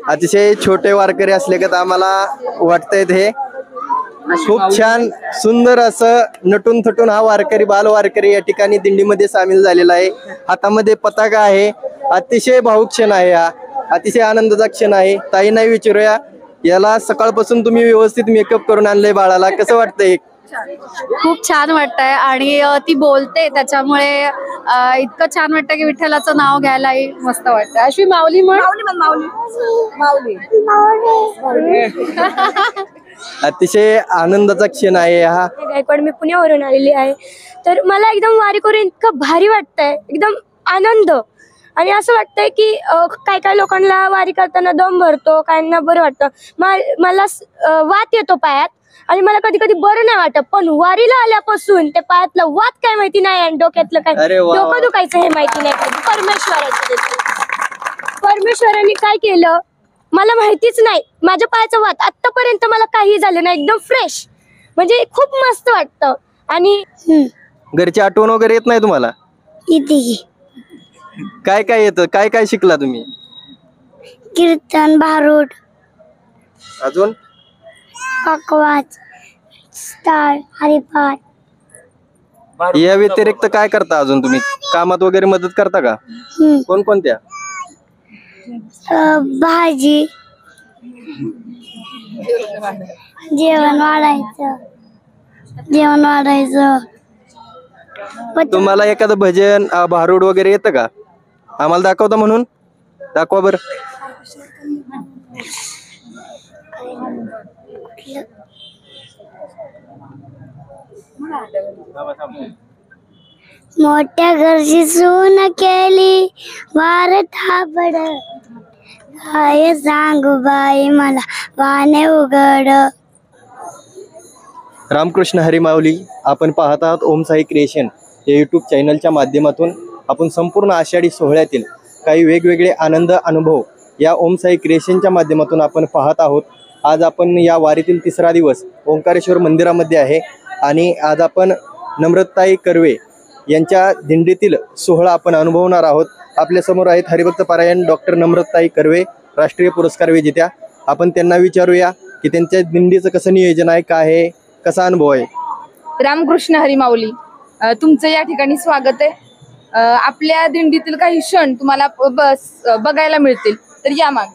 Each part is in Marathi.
अतिशय छोटे वारकरी असले का आम्हाला वाटतंय हे खूप छान सुंदर असं नटून थटून हा वारकरी बाल वारकरी या ठिकाणी दिंडीमध्ये सामील झालेला आहे. हातामध्ये पताका आहे. अतिशय भावुक क्षण आहे हा. अतिशय आनंदाचा क्षण आहे. ताईंना विचारूया, याला सकाळपासून तुम्ही व्यवस्थित मेकअप करून आणलंय बाळाला, कसं वाटतंय? खूप छान वाटतंय आणि ती बोलते त्याच्यामुळे इतकं छान वाटतं की विठ्ठलाचं नाव घ्यायलाही मस्त वाटतं. अशी माऊली अतिशय आनंदाचा क्षण आहे हा. गायकवाड, मी पुण्यावरून आलेली आहे. तर मला एकदम वारी करून इतकं भारी वाटतंय, एकदम आनंद. आणि असं वाटतंय की काय काय लोकांना वारी करताना दम भरतो, काहींना बरं वाटतं. मला वात येतो पायात आणि मला कधी कधी बरं नाही वाटत, पण वारीला आल्यापासून ते पायातलं वात काय माहिती नाही आणि डोक्यातलं काय डोकं दुखायचं हे माहिती नाही. परमेश्वराने काय केलं मला माहितीच नाही. माझ्या पायाचं वात आतापर्यंत मला काही झालं नाही, एकदम फ्रेश, म्हणजे खूप मस्त वाटतं. आणि घरची आठवण वगैरे येत नाही तुम्हाला? काय काय येतं, काय काय शिकला तुम्ही? कीर्तन, भारूड, अजून पकवाज, स्टार, हरिपाठ. या व्यतिरिक्त काय करता अजून तुम्ही? कामात वगैरे मदत करता का? कोणकोणत्या? भाजी, जेवण वाढायचं. तुम्हाला एखादं भजन भारूड वगैरे येतं का? आम्हाला दाखवता म्हणून दाखवा बरं. मोठ्या घरची सून केली वार थापड, काय सांगू बाई मला वाने उघड. रामकृष्ण हरी माऊली. आपण पाहत आहात ओम साई क्रिएशन या यूट्यूब चॅनलच्या माध्यमातून आपण संपूर्ण आषाढी सोहळ्यातील काही वेगवेगळे आनंद अनुभव या ओम साई क्रिएशनच्या माध्यमातून आपण पाहत आहोत. आज आपण या वारीतील तिसरा दिवस ओंकारेश्वर मंदिरामध्ये आहे आणि आज आपण नम्रताई कर्वे यांच्या दिंडीतील सोहळा आपण अनुभवणार आहोत. आपल्यासमोर आहेत हरिभक्त पारायण डॉक्टर नम्रताई कर्वे, राष्ट्रीय पुरस्कार विजेत्या. आपण त्यांना विचारूया की त्यांच्या दिंडीचं कसं नियोजन आहे, काय आहे, कसा अनुभव आहे. रामकृष्ण हरी माऊली. तुमचं या ठिकाणी स्वागत आहे. आपल्या दिंडीतील काही क्षण तुम्हाला बघायला मिळतील, तर या माग.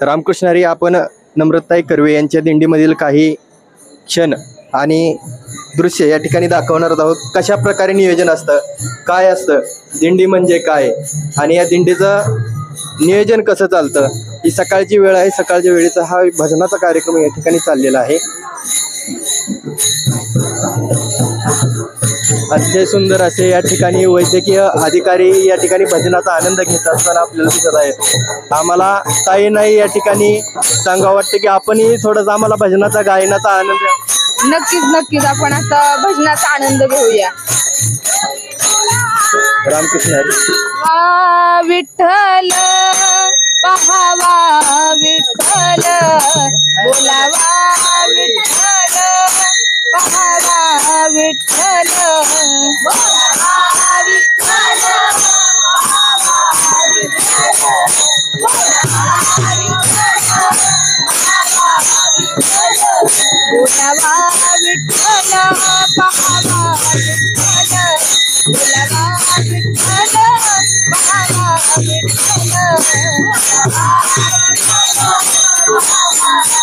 रामकृष्ण हरी. आपण नम्रताई कर्वे यांच्या दिंडीमधील काही क्षण आणि दृश्य या ठिकाणी दाखवणार आहोत. कशा प्रकारे नियोजन असतं, काय असतं, दिंडी म्हणजे काय आणि या दिंडीचं नियोजन कसं चालतं. ही सकाळची वेळ आहे. सकाळच्या वेळेचा हा भजनाचा कार्यक्रम या ठिकाणी चाललेला आहे. अतिशय सुंदर असे या ठिकाणी वैद्यकीय अधिकारी या ठिकाणी भजनाचा आनंद घेत असताना आपल्याला दिसत आहेत. आम्हाला ताई नाही या ठिकाणी सांगावं वाटतं की आपणही थोडंसं आम्हाला भजनाचा गायनाचा आनंद. नक्कीच नक्कीच आपण आता भजनाचा आनंद घेऊया. रामकृष्ण हरी. विठ्ठल पहावा, विठ्ठल बोलावा, विठ्ठल पहावा, विठ्ठल बोलावा, विठ्ठल पहावा, विठ्ठल बोलावा, विठ्ठल पहावा, विठ्ठल बोलावा, विठ्ठल पहावा,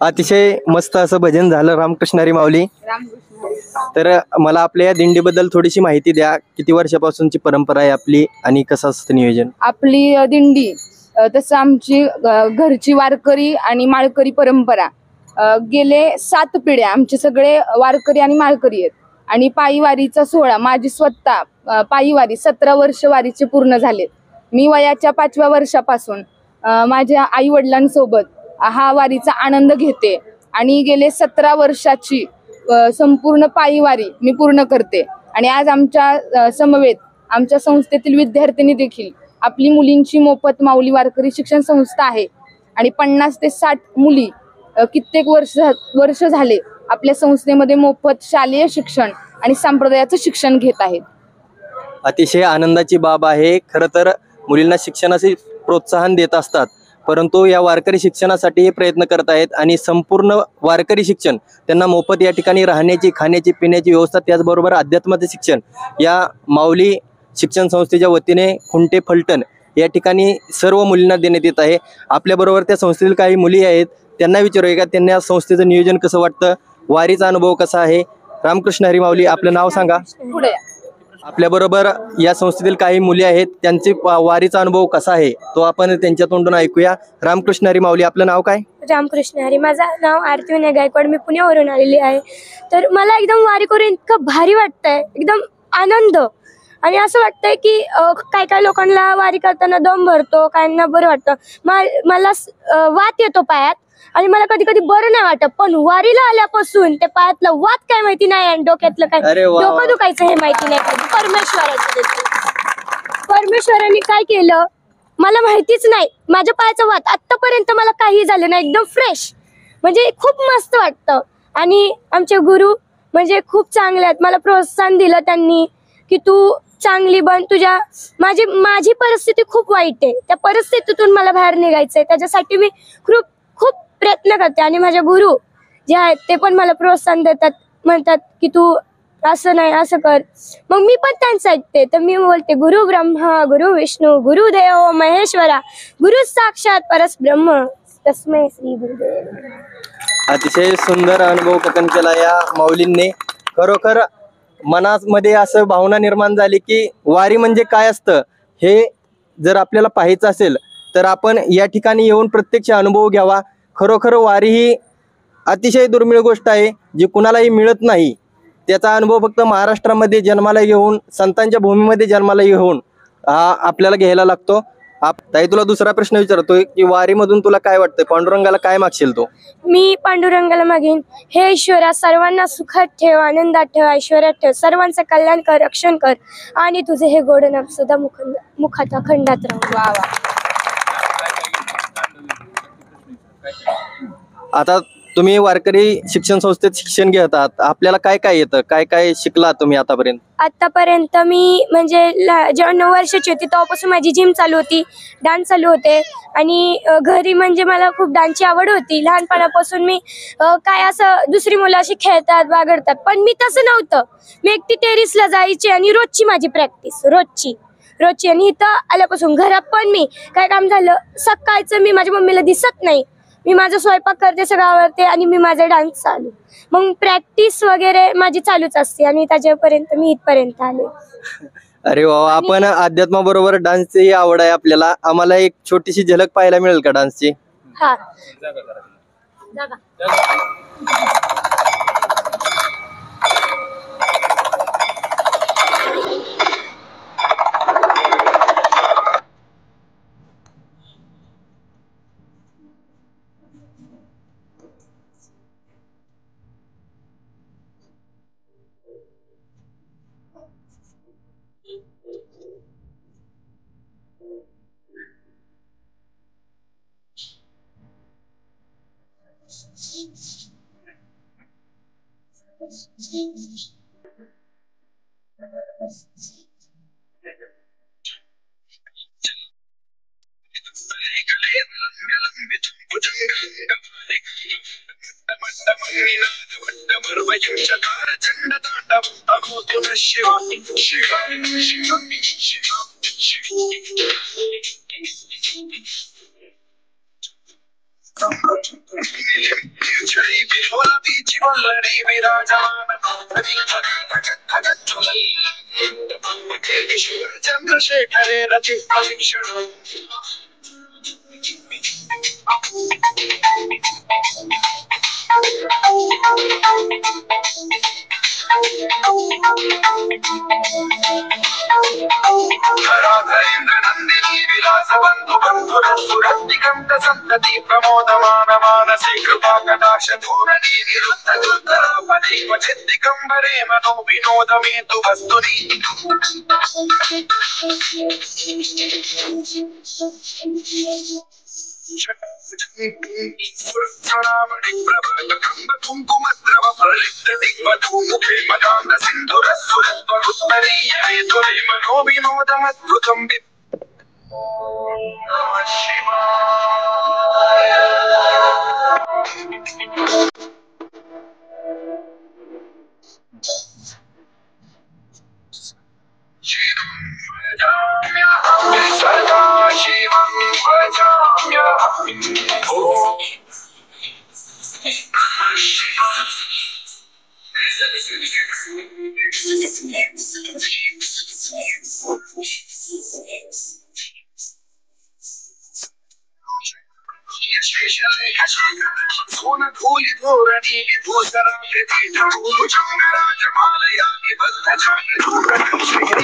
अतिशय मस्त असं भजन झालं रामकृष्ण हरी माऊली. तर मला आपल्या या दिंडीबद्दल थोडीशी माहिती द्या. किती वर्षापासूनची परंपरा आहे आपली आणि कसं असतं नियोजन? आपली दिंडी तसं आमची घरची वारकरी आणि माळकरी परंपरा गेले 7 पिढ्या आमचे सगळे वारकरी आणि माळकरी आहेत. आणि पायी वारीचा सोहळा माझी स्वतः पायी वारी 17 वर्ष वारीचे पूर्ण झाले. मी वयाच्या 5व्या वर्षापासून माझ्या आई वडिलांसोबत हा वारीचा आनंद घेते आणि गेले 17 वर्षाची संपूर्ण पायी वारी मी पूर्ण करते. आणि आज आमच्या समवेत आमच्या संस्थेतील विद्यार्थिनी देखील आपली मुलींची मोफत माऊली वारकरी शिक्षण संस्था आहे आणि 50 ते 60 मुली कित्येक वर्ष झाले आपल्या संस्थेमध्ये मोफत शालेय शिक्षण आणि संप्रदायाचं शिक्षण घेत आहेत. अतिशय आनंदाची बाब आहे. खरं तर मुलींना शिक्षणाचे प्रोत्साहन देत असतात, परंतु या वारकरी शिक्षणासाठी हे प्रयत्न करत आहेत आणि संपूर्ण वारकरी शिक्षण त्यांना मोफत या ठिकाणी राहण्याची, खाण्याची, पिण्याची व्यवस्था, त्याचबरोबर अध्यात्माचे शिक्षण या माऊली शिक्षण संस्थेच्या वतीने खुंटे फलटण या ठिकाणी सर्व मुलींना देण्यात येत आहे. आपल्याबरोबर त्या संस्थेतील काही मुली आहेत, त्यांना विचारूया का त्यांना संस्थेचं नियोजन कसं वाटतं, वारीचा अनुभव कसा आहे. रामकृष्ण हरी माऊली, आपलं नाव सांगा. पुढे आपल्याबरोबर या संस्थेतील काही मुली आहेत, त्यांची वारीचा अनुभव कसा आहे तो आपण त्यांच्या तोंडून ऐकूया. रामकृष्ण हरी माऊली, आपलं नाव काय? रामकृष्ण हरी. माझं नाव आरती विनय गायकवाड. मी पुण्यावरून आलेली आहे. तर मला एकदम वारी करून इतकं भारी वाटतंय, एकदम आनंद. आणि असं वाटतंय की काय काय लोकांना वारी करताना दम भरतो, काहींना बरं वाटतं. मला वात येतो पायात आणि मला कधी कधी बरं नाही वाटत, पण वारीला आल्यापासून ते पायातलं वात काय माहिती नाही आणि डोक्यातलं काय डोकं दुखायचं हे माहिती नाही. परमेश्वराने काय केलं मला माहितीच नाही. माझ्या पायाचं वात आतापर्यंत मला काही झालं नाही, एकदम फ्रेश. म्हणजे खूप मस्त वाटतं. आणि आमचे गुरु म्हणजे खूप चांगले आहेत. मला प्रोत्साहन दिलं त्यांनी की तू चांगली बन. माझी परिस्थिती खूप वाईट आहे, त्या परिस्थितीतून मला बाहेर निघायचंय, त्याच्यासाठी मी खूप प्रयत्न करते. आणि माझे गुरु जे आहेत ते पण मला प्रोत्साहन देतात, म्हणतात की तू असं नाही असं कर. मग मी पण त्यांचं ऐकते. तर मी बोलते गुरु ब्रह्मा गुरु विष्णू गुरुदेव महेश्वरा गुरु साक्षात परब्रह्म तस्मै श्री गुरुदेव. अतिशय सुंदर अनुभव कथन केला या माऊलींनी. खरोखर मनामध्ये असं भावना निर्माण झाली की वारी म्हणजे काय असतं हे जर आपल्याला पाहायचं असेल तर आपण या ठिकाणी येऊन प्रत्यक्ष अनुभव घ्यावा. खरोखर वारी ही अतिशय दुर्मिळ गोष्ट आहे, जी कुणालाही मिळत नाही. त्याचा अनुभव फक्त महाराष्ट्रामध्ये जन्माला येऊन, संतांच्या भूमीमध्ये जन्माला येऊन हा आपल्याला घ्यायला लागतो. ताई, तुला दुसरा प्रश्न विचारतोय की वारीमधून तुला काय वाटतं, पांडुरंगाला काय मागशील तू? मी पांडुरंगाला मागेन, हे ईश्वरा सर्वांना सुखात ठेव, आनंदात ठेव, ऐश्वर्यात ठेव, सर्वांचं कल्याण कर, रक्षण कर आणि तुझे हे गोड नाम सदा मुखात अखंडात राहू. वा वा. आता तुम्ही वारकरी शिक्षण संस्थेत शिक्षण घेत आहात, आपल्याला काय काय येतं, काय काय शिकला तुम्ही आतापर्यंत? आतापर्यंत मी म्हणजे जेव्हा 9 वर्षाची होती तेव्हापासून माझी जिम चालू होती, डान्स चालू होते आणि घरी म्हणजे मला खूप डान्सची आवड होती. लहानपणापासून मी काय असं दुसरी मुलं अशी खेळतात बागडतात, पण मी तसं नव्हतं. मी एकटी टेरिसला जायची आणि रोजची माझी प्रॅक्टिस रोजची. आणि इथं आल्यापासून घरात पण मी काय काम झालं सकाळचं मी माझ्या मम्मीला दिसत नाही, मी माझा स्वयंपाक करते, सगळं आवडते आणि मी माझा डान्स चालू, मग प्रॅक्टिस वगैरे माझी चालूच असते आणि त्याच्यापर्यंत मी इथपर्यंत आले. अरे वा, आपण अध्यात्माबरोबर डान्सची आवड आहे आपल्याला. आम्हाला एक छोटीशी झलक पाहायला मिळेल का डान्सची? हा. चंद्रशेखरे रचित शिक्षण धरेंद्र नंदिनी विलास बंधु बंधुर सुरत दिगंत संतति प्रमोदमान मानसे कृपा कटाक्ष धूरणी निरुद्ध दुर्धरापदे क्वचित् दिगंबरे मनो विनोद मेतु वस्तुनि कुंकुमद्रव प्रलिप्त दिग्वधूमुखे मदान्त सिन्धुरस्सुरत्वरुत्तरीये तुले मनो विनोदमद्भुतं नमः शिवाय सदा शिवं भजाम्यहम् ॐ सोन धूलि धोरणी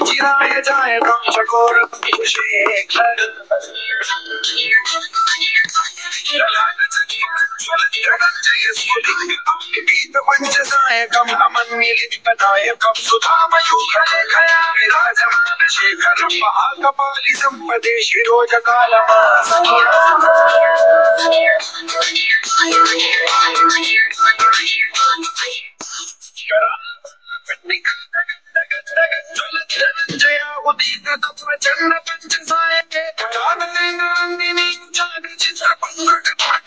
चिराय जाय चकोर शेखर पंचसायकम् अमन्यलिप्तनायकं सुधामयूखलेखया विराजमान शेखरं महाकपालि सम्पदे जया उदीत प्रचंड पंचसायके नंदिनी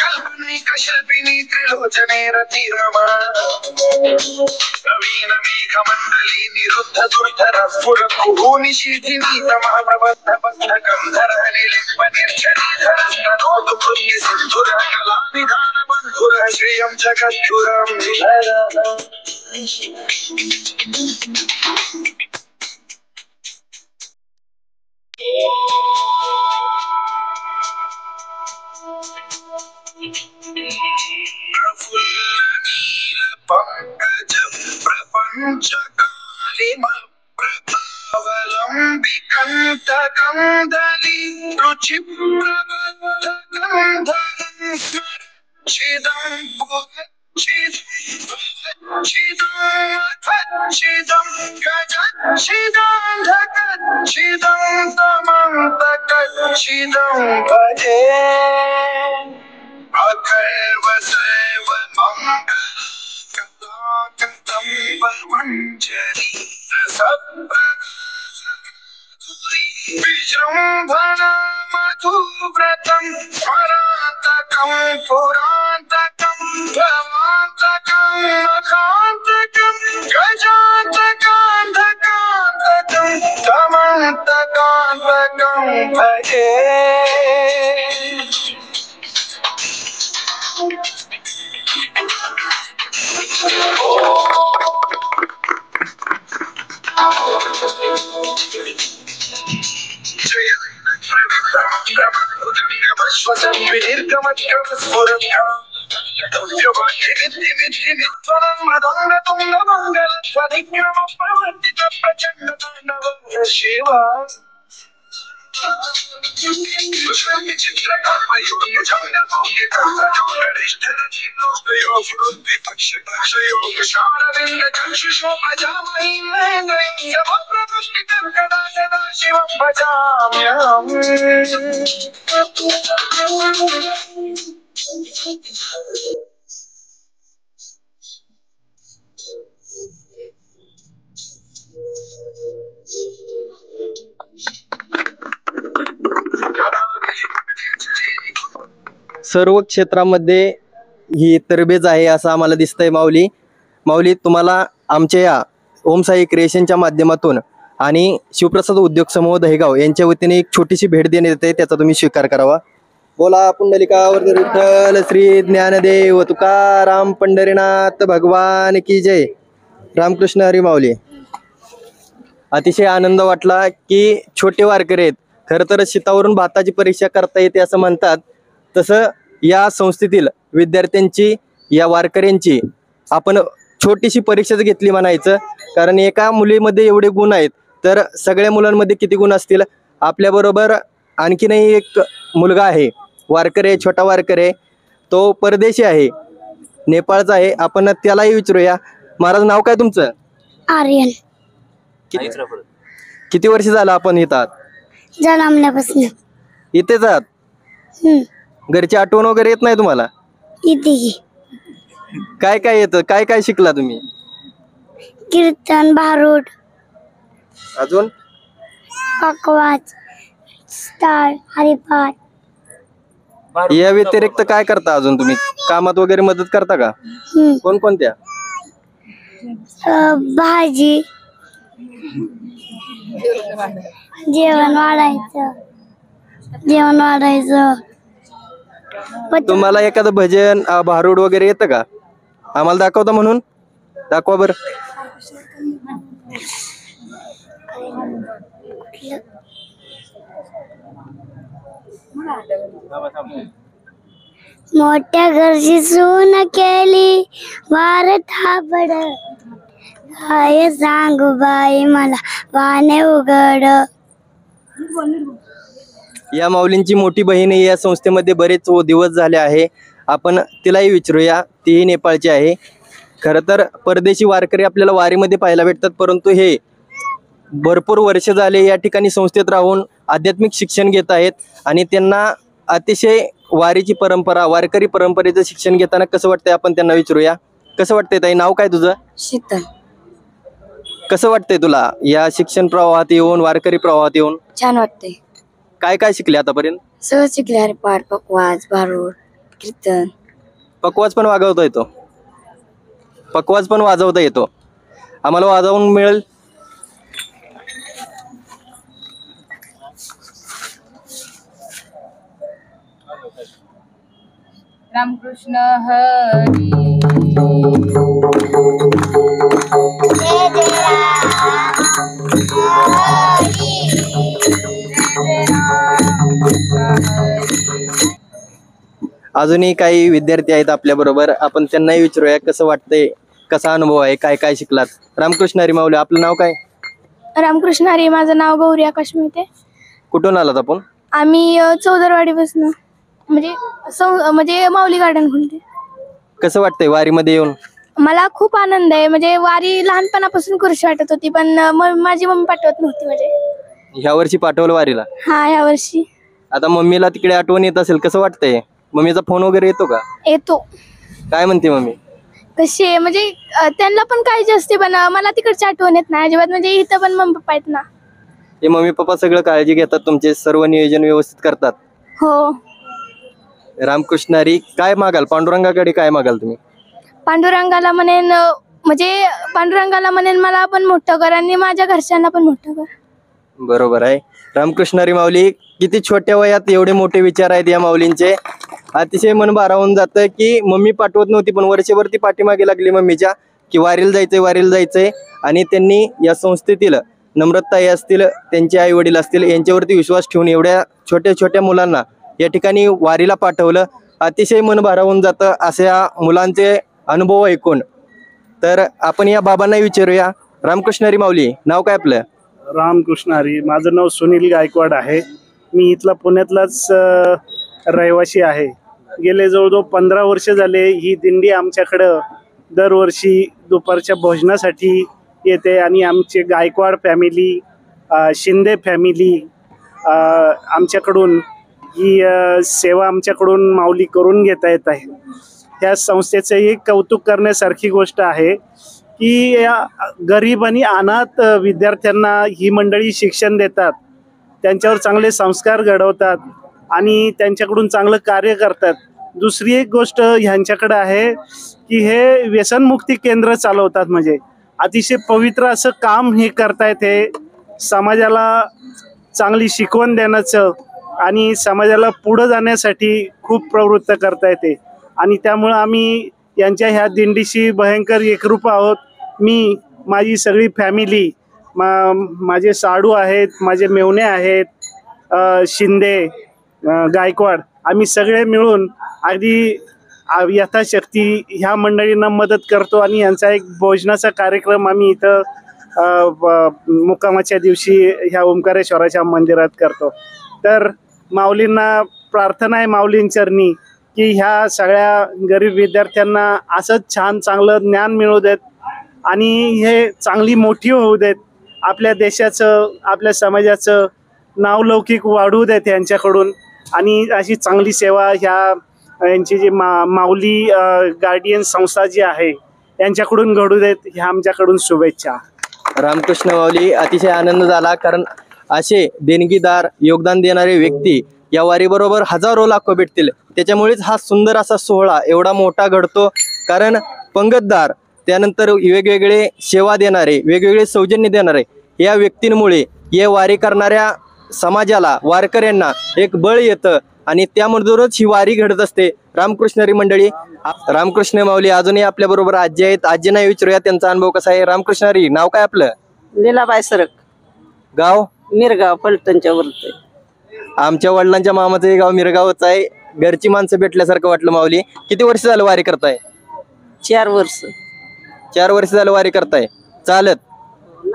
कल्पनिक शिल्पिनी त्रिलोचने रतिरमा नवीन मेघमण्डली निरुद्ध दुर्धर स्फुर कुहूनिशीथिनी तमः प्रबद्ध बद्ध गन्धर निलिम्ब निर्झरीधर स्तनोतु पुण्य सिन्धुर कलानिधान बन्धुर श्रियं जगद्गुरं पंकजं प्रपञ्चकालिमप्रभावलम्बिकन्तकन्दली रुचिप्रबद्धगन्धं चिदं गजच्छिदं तमन्तकच्छिदं भजे अकर्व सर्व मंगलकथाकथं परमञ्जरी विजृम्भणा मधुव्रतं परान्तकं पुरान्तकं भवान्तकं मखान्तकं गजान्तकान्तकान्तकं तमन्तकान्तकं भजे शिवा शिवं भजाम्यहम् सर्व क्षेत्रामध्ये ही तरबेज आहे असं आम्हाला दिसतंय माऊली. माऊली, तुम्हाला आमच्या या ओम साई क्रिएशनच्या माध्यमातून आणि शिवप्रसाद उद्योग समूह दहेगाव यांच्या वतीने एक छोटीशी भेट देण्यात येते, त्याचा तुम्ही स्वीकार करावा. बोला पुंडलिकावरती विठ्ठल श्री ज्ञानदेव तुकाराम पंढरीनाथ भगवान की जय. रामकृष्ण हरी माऊली. अतिशय आनंद वाटला की छोटे वारकरी आहेत. खरं तर शीतावरून भाताची परीक्षा करता येते असं म्हणतात, तसं या संस्थेतील विद्यार्थ्यांची, या वारकऱ्यांची आपण छोटीशी परीक्षाच घेतली म्हणायचं. कारण एका मुलीमध्ये एवढे गुण आहेत तर सगळ्या मुलांमध्ये किती गुण असतील. आपल्याबरोबर आणखीनही एक मुलगा आहे, वारकरी आहे, छोटा वारकरी आहे. तो परदेशी आहे, नेपाळचा आहे. आपण त्यालाही विचारूया. महाराज, नाव काय तुमचं? आर्यन. किती वर्ष झालं आपण इथं आहात? जन्मल्यापासून इथेच आहात? घरची आठवण वगैरे येत नाही तुम्हाला? इथे काय काय येतं, काय काय शिकला तुम्ही? कीर्तन, भारूड, अजून पकवाज, स्टार, हरिपाठ. या व्यतिरिक्त काय करता अजून तुम्ही? कामात वगैरे मदत करता का? कोणकोणत्या? भाजी, जेवण वाढायचं. तुम्हाला एखादं भजन, भारूड वगैरे येतं का? आम्हाला दाखवता म्हणून दाखवा बरं. मोठ्या घरची सून केली वार थापड, काय सांगू बाई मला वाने उघड. या माऊलींची मोठी बहीण या संस्थेमध्ये बरेच दिवस झाले आहे. आपण तिलाही विचारूया. तीही नेपाळची आहे. खरं तर परदेशी वारकरी आपल्याला वारीमध्ये पाहायला भेटतात, परंतु हे भरपूर वर्ष झाले या ठिकाणी संस्थेत राहून आध्यात्मिक शिक्षण घेत आहेत आणि त्यांना अतिशय वारीची परंपरा, वारकरी परंपरेचं शिक्षण घेताना कसं वाटतंय आपण त्यांना विचारूया. कसं वाटतंय ताई? नाव काय तुझं? शीतल. कसं वाटतंय तुला या शिक्षण प्रवाहात येऊन, वारकरी प्रवाहात येऊन? छान वाटते. काय काय शिकले आतापर्यंत? सहज शिकले. हरिपाठ, पकवाज, भारूड, कीर्तन. पकवाज पण वाजवता येतो? पकवाज पण वाजवता येतो? आम्हाला वाजवून मिळेल? रामकृष्ण हरी. अजूनही काही विद्यार्थी आहेत आपल्या बरोबर. आपण त्यांनाही विचारूया कसं वाटतंय, कसा अनुभव आहे, काय काय शिकलात. रामकृष्ण हरी माऊली, आपलं नाव काय? रामकृष्ण हरी. माझं नाव गौरी आकाश मोहिते. कुठून आलात आपण? आम्ही चौदरवाडीपासून, म्हणजे माऊली गार्डन खुलते. कसं वाटतंय वारीमध्ये येऊन? मला खूप आनंद आहे. म्हणजे वारी लहानपणापासून करूशी वाटत होती, पण माझी मम्मी पाठवत नव्हती. म्हणजे ह्या वर्षी पाठवलं वारीला? हा, ह्या वर्षी. आता मम्मीला तिकडे आठवण येत असेल, कसं वाटतंय? मम्मीचा फोन वगैरे येतो का? येतो. काय म्हणते मम्मी? कशी आहे? म्हणजे त्यांना पण काळजी असते, पण मला तिकडची आठवण येत नाही अजिबात. म्हणजे इथं पण मम्मी पप्पा आहेत ना. हे मम्मी पप्पा सगळं काळजी घेतात, तुमचे सर्व नियोजन व्यवस्थित करतात? हो. रामकृष्ण हरी. काय मागाल पांडुरंगाकडे, काय मागाल तुम्ही? पांडुरंगाला म्हणेन, म्हणजे पांडुरंगाला म्हणेन मला पण मोठं कर आणि माझ्या घरच्यांना पण मोठं कर. बरोबर आहे. रामकृष्ण हरी माऊली. किती छोट्या वयात एवढे मोठे विचार आहेत या माऊलींचे. अतिशय मन भारावून जातं की मम्मी पाठवत नव्हती, पण वर्षभर ती पाठीमागे लागली मम्मीच्या की वारीला जायचंय, वारीला जायचंय. आणि त्यांनी या संस्थेतील नम्रताई असतील, त्यांचे आई वडील असतील, यांच्यावरती विश्वास ठेवून एवढ्या छोट्या छोट्या मुलांना या ठिकाणी वारीला पाठवलं. अतिशय मन भारावून जातं अशा मुलांचे अनुभव ऐकून. तर आपण या बाबांनाही विचारूया. रामकृष्ण हरी माऊली, नाव काय आपलं? रामकृष्ण हरी. माझं नाव सुनील गायकवाड आहे. मी इथला पुण्यातलाच रहिवासी आहे. गेले जवळजवळ 15 वर्ष झाले ही दिंडी आमच्याकडं दरवर्षी दुपारच्या भोजनासाठी येते आणि आमचे गायकवाड फॅमिली, शिंदे फॅमिली आमच्याकडून ही सेवा आमच्याकडून माऊली करून घेता येत आहे. त्या संस्थेचंही कौतुक करण्यासारखी गोष्ट आहे की या गरीब आणि अनाथ विद्यार्थ्यांना ही मंडळी शिक्षण देतात त्यांच्यावर चांगले संस्कार घडवतात आणि त्यांच्याकडून चांगलं कार्य करतात. दुसरी एक गोष्ट ह्यांच्याकडे आहे की हे व्यसनमुक्ती केंद्र चालवतात. म्हणजे अतिशय पवित्र असं काम हे करतायत. हे समाजाला चांगली शिकवण देण्याचं आणि समाजाला पुढं जाण्यासाठी खूप प्रवृत्त करतायत ते. आणि त्यामुळं आम्ही यांच्या ह्या दिंडीशी भयंकर एकरूप आहोत. मी, माझी सगळी फॅमिली, माझे साडू आहेत, माझे मेवणे आहेत, शिंदे, गायकवाड, आम्ही सगळे मिळून अगदी यथाशक्ती ह्या मंडळींना मदत करतो आणि यांचा एक भोजनाचा कार्यक्रम आम्ही इथं मुक्कामाच्या दिवशी ह्या ओंकारेश्वराच्या मंदिरात करतो. तर माऊलींना प्रार्थना आहे, माऊलींचरणी, की ह्या सगळ्या गरीब विद्यार्थ्यांना असंच छान चांगलं ज्ञान मिळू देत आणि हे चांगली मोठी होऊ देत. आपल्या देशाचं, आपल्या समाजाचं नावलौकिक वाढवू देत यांच्याकडून आणि अशी चांगली सेवा ह्या यांची जी माऊली गार्डियन संस्था जी आहे यांच्याकडून घडू देत. ह्या आमच्याकडून शुभेच्छा. रामकृष्ण माऊली, अतिशय आनंद झाला, कारण असे देणगीदार, योगदान देणारे व्यक्ती या वारीबरोबर हजारो लाखो भेटतील. त्याच्यामुळेच हा सुंदर असा सोहळा एवढा मोठा घडतो. कारण पंगतदार, त्यानंतर वेगवेगळे सेवा देणारे, वेगवेगळे सौजन्य देणारे या व्यक्तींमुळे या वारी करणाऱ्या समाजाला, वारकऱ्यांना एक बळ येतं आणि त्यामधूनच ही वारी घडत असते. रामकृष्ण हरी मंडळी, रामकृष्ण माऊली अजूनही आपल्या बरोबर आजी आहेत. आजींना विचारूया त्यांचा अनुभव कसा आहे. रामकृष्ण हरी, नाव काय आपलं? लीलाबाई सरक, गाव मिरगाव, पलटणच्या वरती. आमच्या वडिलांच्या मामाचं हे गाव मिरगावच आहे. घरची माणसं भेटल्यासारखं वाटलं. माऊली, किती वर्ष झालं वारी करताय? 4 वर्ष. 4 वर्ष झालं वारी करताय. चालत?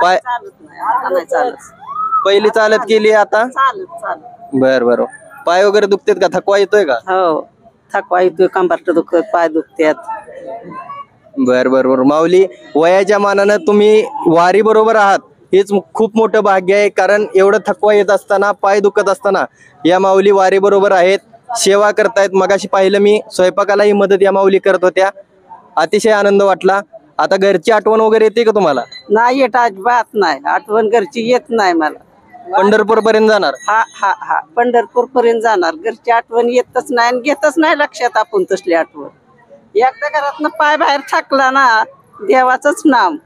पाय आता नाही चालत. पहिली चालत केली, आता चालत. बर बर. पाय वगैरे दुखतेत का? थकवा येतोय का? हो, थकवा येतोय, कंबरट दुखत, पाय दुखतात. बर बर बर. माऊली, वयाच्या मानानं तुम्ही वारी बरोबर आहात, हेच खूप मोठं भाग्य आहे. कारण एवढं थकवा येत असताना, पाय दुखत असताना या माऊली वारी बरोबर आहेत, सेवा करतायत. मगाशी पाहिलं मी, स्वयंपाकालाही मदत या माऊली करत होत्या. अतिशय आनंद वाटला. आता घरची आठवण वगैरे येते का तुम्हाला? नाही येत, अजिबात नाही. आठवण घरची येत नाही मला. पंढरपूर पर्यंत जाणार? हा हा हा, पंढरपूर पर्यंत जाणार. घरची आठवण येतच नाही आणि घेतच नाही लक्षात आपण तसली आठवण. एकदा घरातनं पाय बाहेर टाकला ना, देवाचंच नाम.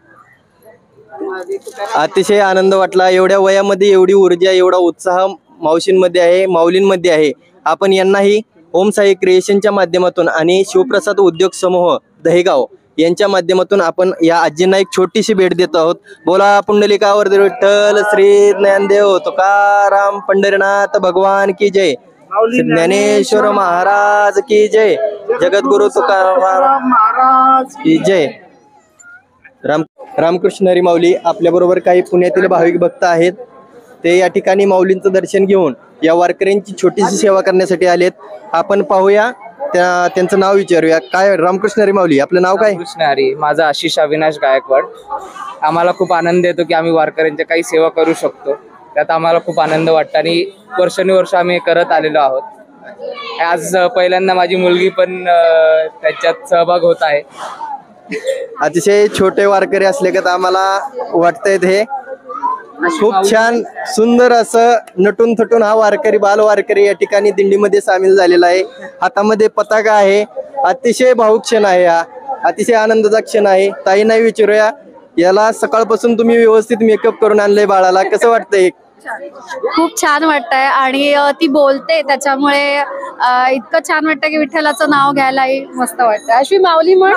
अतिशय आनंद वाटला. एवढ्या वयामध्ये एवढी ऊर्जा, एवढा उत्साह मावशींमध्ये आहे, माऊलींमध्ये आहे. आपण यांनाही ओम साई क्रिएशनच्या माध्यमातून आणि शिवप्रसाद उद्योग समूह दहेगाव यांच्या माध्यमातून आपण या आजींना एक छोटीशी भेट देत आहोत. बोला पुंडलिकावरती विठ्ठल श्री ज्ञानदेव तुकाराम पंढरीनाथ भगवान की जय. ज्ञानेश्वर महाराज की जय. जगद्गुरु तुकाराम महाराज की जय. रामकृष्ण हरी माऊली, आपल्या बरोबर काही पुण्यातील भाविक भक्त आहेत. ते या ठिकाणी माऊलींचं दर्शन घेऊन या वारकऱ्यांची छोटीशी सेवा करण्यासाठी आलेत. आपण पाहूया, त्यांचं नाव विचारूया. काय? रामकृष्ण हरी माऊली, आपलं नाव काय? कृष्ण हरी. माझा आशिष अविनाश गायकवाड. आम्हाला खूप आनंद येतो की आम्ही वारकऱ्यांच्या काही सेवा करू शकतो. त्यात आम्हाला खूप आनंद वाटतो आणि वर्षानुवर्ष आम्ही करत आलेलो आहोत. आज पहिल्यांदा माझी मुलगी पण त्याच्यात सहभाग होत आहे. अतिशय छोटे वारकरी असले का आम्हाला वाटतंय. हे खूप छान सुंदर असं नटून थटून हा वारकरी, बाल वारकरी या ठिकाणी दिंडीमध्ये सामील झालेला आहे. हातामध्ये पताका आहे. अतिशय भावुक क्षण आहे हा, अतिशय आनंदाचा क्षण आहे. ताईंना विचारूया, याला सकाळपासून तुम्ही व्यवस्थित मेकअप करून आणलंय बाळाला, कसं वाटतंय? खूप छान वाटतंय आणि ती बोलते त्याच्यामुळे इतकं छान वाटतं की विठ्ठलाचं नाव घ्यायलाही मस्त वाटतं. अशी माऊली म्हण.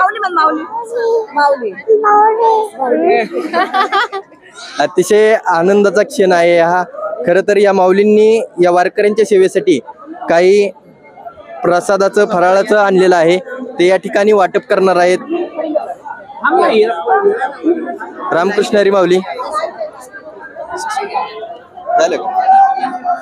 अतिशय आनंदाचा क्षण आहे हा. खरं तर या माऊलींनी या वारकऱ्यांच्या सेवेसाठी काही प्रसादाचं, फराळाचं आणलेलं आहे. ते या ठिकाणी वाटप करणार आहेत. रामकृष्ण हरी माऊली. झालं का?